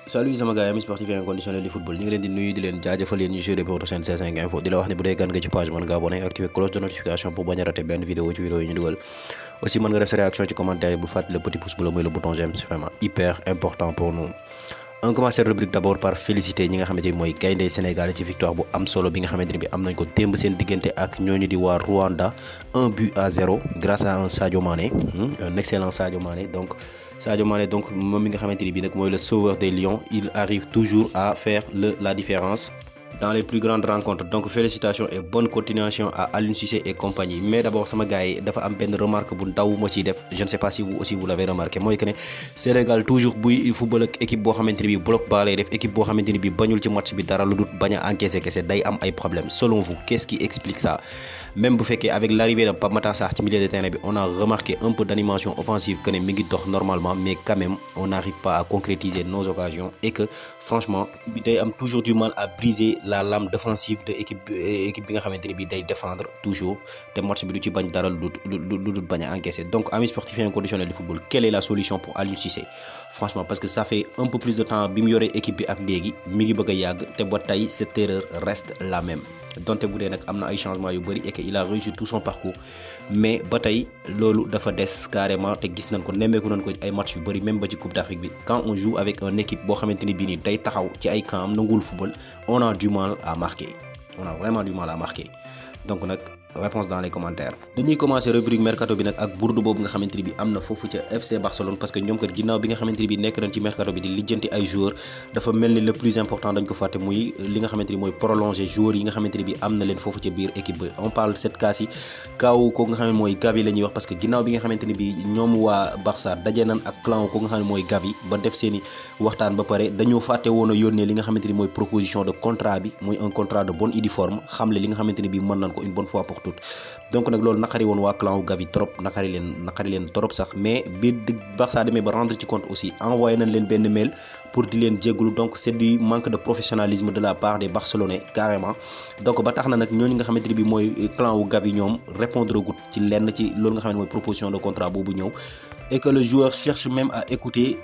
salut sama gars yi amis sportifs et inconditionnels du football ñu ngi leen di nuyu di leen jaajëfal yéen ñu suivre pour seen C5 info di la wax ne bu dee gan nga ci page mën nga abonné activer cloche de notification pour bañ a rater benn vidéo ci vidéo yi ñu dugal aussi mën nga def sa réaction ci commentaire yi bul fàtte le petit pouce bleu mooy le bouton j'aime c'est vraiment hyper important pour nous. On commence cette rubrique d'abord par féliciter ñi nga xamante ni mooy gaynde Sénégal ci victoire bu am solo bi nga xamante ni bi am nañ ko démb seen diggante ak ñooñu di waa Rwanda 1-0 grâce à un Sadio Mané un excellent Sadio Mané donc Sadio Mané donc moom mi nga xamante ni bi nag mooy le sauveur des Lions il arrive toujours à faire la différence dans les plus grandes rencontres donc félicitations et bonne continuation à Aliou Cissé et compagnie mais d'abord sama gars yi dafa am benn remarque bu ndaw ma ciy def je ne sais pas si vous aussi vous l'avez remarqué mooy que ne Sénégal toujours buy football ak équipe boo xamante ni bi bloc bas lay def équipe boo xamante ni bi bañul ci match bi dara lu dul bañ a encaisser kese day am ay problèmes selon vous qu'est-ce qui explique ça même bu fekkee avec l'arrivée de Pape Matar Sarr ci milieu de terrain bi on a remarqué un peu d'animation offensive que ne mi ngi dox normalement mais quand même on n'arrive pas à concrétiser nos occasions et que franchement bi day am toujours du mal à briser la lame défensive de équipe bi nga xamante ni bi day défendre toujours te match bi du ci bañ dara lu dul bañ a encaisser donc amis sportifs et inconditionnels du football quelle est la solution pour Aliou Cissé franchement parce que ça fait un peu plus de temps bi mu yoree équipe bi ak léegi mi ngi bëgg a yàgg te ba tey cette erreur reste la même donte bu dee nag am na ay changements yu bëri et que il a réussi tout son parcours mais ba tey loolu dafa des carrément te gis nañ ko nemmeeku nañ ko ay match yu bëri même ba ci Coupe d'Afrique bi quand on joue avec une équipe boo xamante ni bii nii day taxaw ci ay camp am nanguwul football on a du mal à marquer on a vraiment du mal à marquer donc nag réponse dans les commentaires. dañuy commencer rubrique mercato bi nag ak bourde boobu nga xamante ni bi am na foofu ca FC Barcelone parce que ñoom kat ginnaaw bi nga xamante ni bi nekk nañ ci mercato bi di lijjanti ay joueurs dafa mel ni le plus important dañ ko fàtte muy li nga xamante ni mooy prolonger joueurs yi nga xamante ni bi am na leen foofu ca biir équipe bi on parle cette cas yi kaaw ko nga xam ne mooy Gavi la ñuy wax parce que ginnaaw bi nga xamante ni bi ñoom waa Barça daje nañ ak clan ko nga xam ne mooy Gavi ba def seeni waxtaan ba pare dañoo fàtte woon a yónnee li nga xamante ni mooy proposition de contrat bi muy un contrat de bonne et due forme xamle li nga xamante ni bi mën nañ ko une bonne fois pour toutes donc nag loolu naqari woon waa clan Gavi trop naqari leen trop sax mais bi Barça demee ba rendre ci compte aussi envoyé nañ leen benn mail pour di leen jégalu donc c'est du manque de professionnalisme de la part des Barcelonais carrément donc ba tax na nag ñooñu nga xamante ni bi mooy clan wu Gavi ñoom répondre gut ci lenn ci loolu nga xam ne mooy proposition de contrat boobu ñëw et que le joueur cherche même à écouter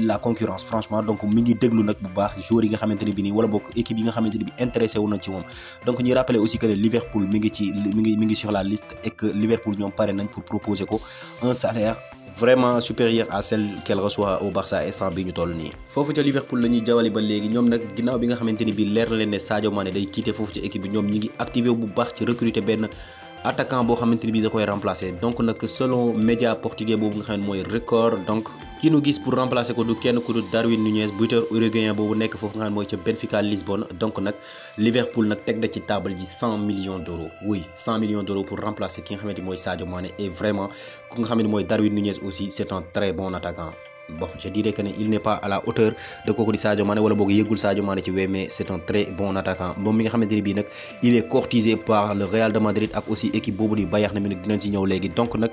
la concurrence franchement donc mi ngi déglu nag bu baax joueurs yi nga xamante ni bi nii wala bokk équipe yi nga xamante ni bi intéressé wu nañ ci moom donc ñuy rappeler aussi que ne Liverpool mi ngi sur la liste et que Liverpool ñoom pare nañ pour proposer ko un salaire vraiment supérieur à celle qu'elle reçoit au Barça instant bi ñu toll nii foofu ca Liverpool la ñuy jawali ba léegi ñoom nag ginnaaw bi nga xamante ni bi leer na leen ne Sadio Mané day quitter foofu ca équipe bi ñoom ñi ngi activé bu baax ci recruter benn attaquant boo xamante ni bii da koy remplacer donc nag selon média portugais boobu nga xam ne mooy Record donc ki nu gis pour remplacer ko du kenn ku du Darwin Núñez buteur uruguayen boobu nekk foofu nga xam ne mooy ca Benfica Lisbonne donc nag Liverpool nag teg na ci table ji 100 millions d'euros oui 100 millions d'euros pour remplacer ki nga xamante ni mooy Sadio Mané et vraiment ku nga xam ne mooy Darwin Núñez aussi c'est un très bon attaquant. Bon, je dirais que il n'est pas à la hauteur de kooku di Sadio Mané wala boog yëgul Sadio Mané ci wee mais c'est un très bon attaquant moom mi nga xamante ni bii nag il est courtisé par le Real de Madrid ak aussi équipe boobu di Bayern Munich dinañ ci ñëw léegi donc nag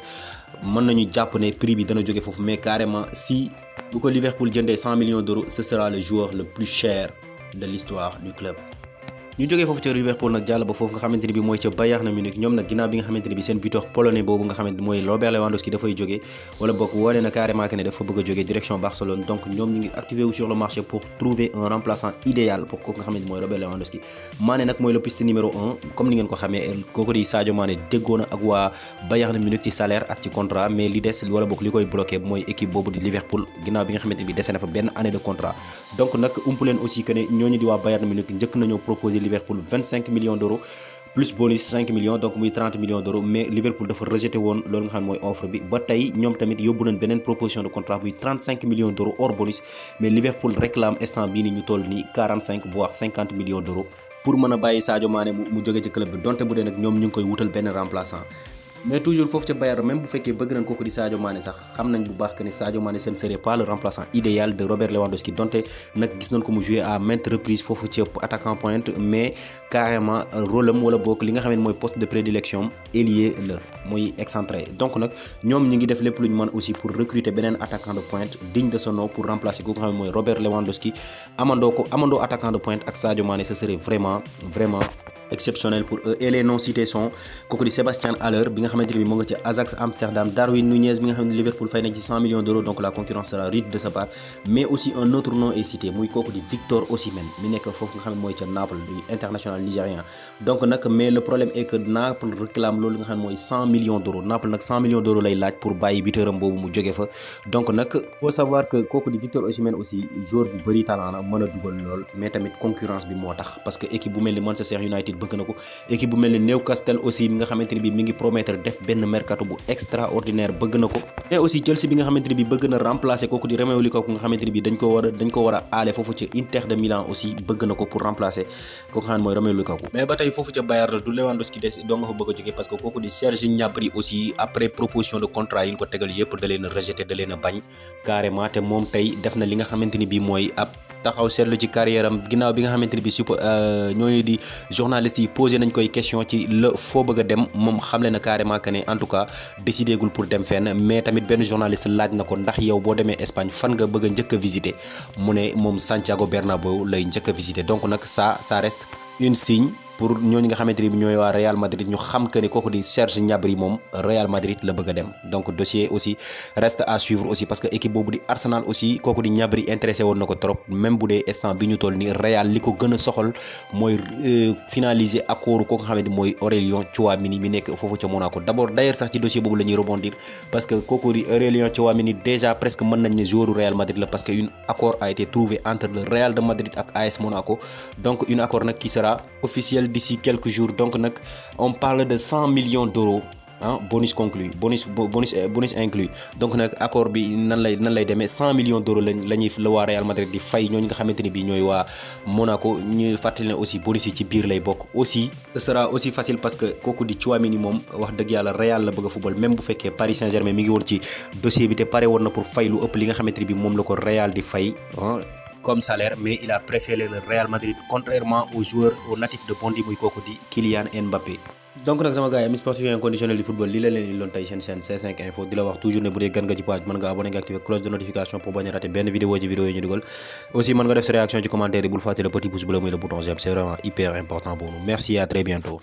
mën nañu jàpp ne prix bi dana jóge foofu mais carrément si bu ko Liverpool jëndee 100 millions d'euros ce sera le joueur le plus cher de l'histoire du club. ñu jógee foofu ca Liverpool nag jàll ba foofu nga xamante ni bi mooy ca Bayern Munich ñoom nag ginnaaw bi nga xamante ni bi seen buteur polonais boobu nga xamante mooy Robert Lewandowski dafay jógee wala bokk wone na carrément que ne dafa bëgg a jógee direction Barcelone donc ñoom ñu ngi activé wu sur le marché pour trouver un remplaçant idéal pour kooku nga xamante mooy Robert Lewandowski Mané nag mooy le piste numéro 1 comme ni ngeen ko xamee kooku di Sadio Mané déggoon ak waa Bayern Munich ci salaire ak ci contrat mais li des wala bokk li koy bloqué mooy équipe boobu di Liverpool ginnaaw bi nga xamante ni bi dese na fa benn année de contrat donc nag ump leen aussi que ne ñooñu di waa Bayern Munich njëkk nañoo proposer Liverpool 25 millions d'euros plus bonus 5 millions donc muy 30 millions d'euros mais Liverpool dafa rejeté woon loolu nga xam ne mooy offre bi ba tey ñoom tamit yóbbu nañ beneen proposition de contrat buy 35 millions d'euros hors bonus mais Liverpool réclame instant bii ni ñu toll nii 45 voire 50 millions d'euros pour mën a bàyyi Sadio Mané mu jóge ci club bi donte bu dee nag ñoom ñu ngi koy wutal benn remplaçant mais toujours foofu ca Bayern même bu fekkee bëgg nañ kooku di Sadio Mané sax xam nañ bu baax que ne Sadio Mané ce ne serait pas le remplaçant idéal de Robert Lewandowski donte nag gis nañ ko mu jouer à maintes reprises foofu ci attaquant pointe mais carrément rôle am wala boog li nga xam ne mooy poste de prédilection ailier la mooy excentré donc nag ñoom ñu ngi def lépp lu ñu mën aussi pour recruter beneen attaquant de pointe digne de son nom pour remplacer kooku nga xam ne mooy Robert Lewandowski amandoo attaquant de pointe ak Sadio Mané ce serait vraiment exceptionnel pour eux et les noms cités sont kooku di Sébastien Haller bi nga xamante ne bi moo nga ci Ajax Amsterdam, Darwin Nunez bi nga xam ne Liverpool fay na ci 100 millions d'euros, donc la concurrence sera rude de sa part. Mais aussi un autre nom est cité muy kooku di Victor Osimhen mi nekk foofu nga xam ne mooy ca Naples du international nigérien. Donc nag mais le problème est que Naples réclame loolu nga xam ne mooy 100 millions d'euros. Naples nag 100 millions d'euros lay laaj pour bàyyi buteuram boobu mu jóge fa. Donc nag faut savoir que kooku di Victor Osimhen aussi joueur bu bëri talent la mën a dugal lool, mais tamit concurrence bi moo tax parce que équipe bu mel ni Manchester United bëgg na ko, équipe bu mel ni Newcastle aussi bi nga xamante ne bi mi ngi promettre def benn mercato bu extraordinaire bëgg na ko, mais aussi Chelsea bi nga xamante ne bi bëgg na remplacer kooku di Romelu Lukaku nga xamante ne bi dañ ko war a aale foofu ci Inter de Milan aussi bëgg na ko pour remplacer kooku xam ne mooy Romelu Lukaku. Mais ba tey foofu ca Bayern du Lewandowski des doo nga fa bëgg a jógee parce que kooku di Serge Gnabry aussi après proposition de contrat yi ñu ko tegal yëpp da leen a rejeté, da leen a bañ carrément, te moom tey def na li nga xamante ni bi mooy ab taxaw seetlu ci carrière am ginnaaw bi nga xamante ni bi ñooñu di journalistes yi posé nañ koy question ci la foo bëgg a dem, moom xamle na carrément que ne en tout cas décidé gul pour dem fenn. Mais tamit benn journaliste laaj na ko ndax yow boo demee Espagne fan nga bëgg a njëkk a visiter, mu ne moom Santiago Bernabéu lay njëkk a visiter. Donc nag ça reste une signe pour ñooñu nga xamante ni bi ñooy waa Real Madrid ñu xam que ni kooku di Serge Gnabry moom Real Madrid la bëgg a dem. Donc dossier aussi reste à suivre aussi parce que équipe boobu di Arsenal aussi kooku di Gnabry intéressé woon na ko trop, même bu dee instant bi ñu toll ni Real li ko gën a soxal mooy finaliser accord kooku nga xamante ni mooy Aurélien Tchouameni mi nekk foofu ca Monaco. D'abord d'ailleurs sax ci dossier boobu la ñuy rebondir parce que kooku di Aurélien Tchouameni déjà presque mën nañ ne joueur Real Madrid la parce que un accord a été trouvé entre le Real de Madrid ak AS Monaco, donc un accord nag qui sera officiel d'ici quelques jours. Donc nag on parle de 100 millions d'euros bonus conclu, bonus inclus. Donc nag accord bi nan lay demee 100 millions d'euros la waa Real Madrid di fay ñooñu nga xamante ni bi ñooy waa Monaco. ñu fàttali ne aussi bonus yi ci biir lay bokk. Aussi ce sera aussi facile parce que kooku di Tchouameni moom wax dëgg yàlla Real la bëgg a football, même bu fekkee Paris Saint-Germain mi ngi woon ci dossier bi te pare woon na pour fay lu ëpp li nga xamante ni bi moom la ko Real di fay comme salaire, mais il a préféré le Real Madrid contrairement aux joueurs au natif de Bondy muy kooku di Kylian Mbappé. Donc nag sama gars yi amis sportifs inconditionnels du football lii la leen loon tey seen chaîne C5 Info di la wax toujours ne bu dee gan nga ci page mën nga abonné nga activer cloche de notification pour bañ a rater benn vidéo yi ñu dugal. Aussi mën nga def sa réaction ci commentaire yi bul fàtte le petit pouce bleu muy le bouton j'aime, c'est vraiment hyper important pour nous. Merci et à très bientôt.